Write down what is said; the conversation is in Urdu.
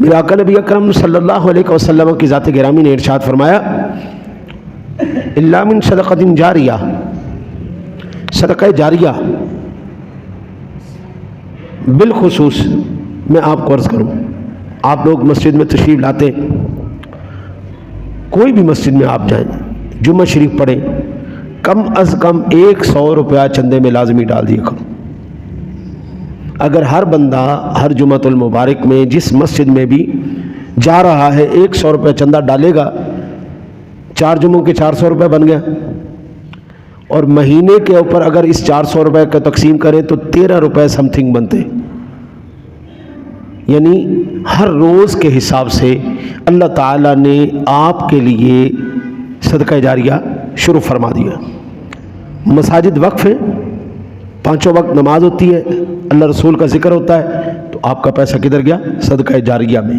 میرے آقا نبی اکرم صلی اللہ علیہ وسلم کی ذات گرامی نے ارشاد فرمایا الا من صدقۃ جاریہ، صدقہ جاریہ بالخصوص میں آپ کو عرض کروں، آپ لوگ مسجد میں تشریف لاتے، کوئی بھی مسجد میں آپ جائیں، جمعہ شریف پڑھیں، کم از کم 100 روپیہ چندے میں لازمی ڈال دیا کرو۔ اگر ہر بندہ ہر جمعۃ المبارک میں جس مسجد میں بھی جا رہا ہے 100 روپیہ چندہ ڈالے گا، 4 جمعوں کے 400 روپے بن گیا، اور مہینے کے اوپر اگر اس 400 روپے کا تقسیم کریں تو 13 روپے سم تھنگ بنتے، یعنی ہر روز کے حساب سے اللہ تعالیٰ نے آپ کے لیے صدقہ جاریہ شروع فرما دیا۔ مساجد وقف ہیں، 5 وقت نماز ہوتی ہے، اللہ رسول کا ذکر ہوتا ہے، تو آپ کا پیسہ کدھر گیا؟ صدقہ جاریہ میں۔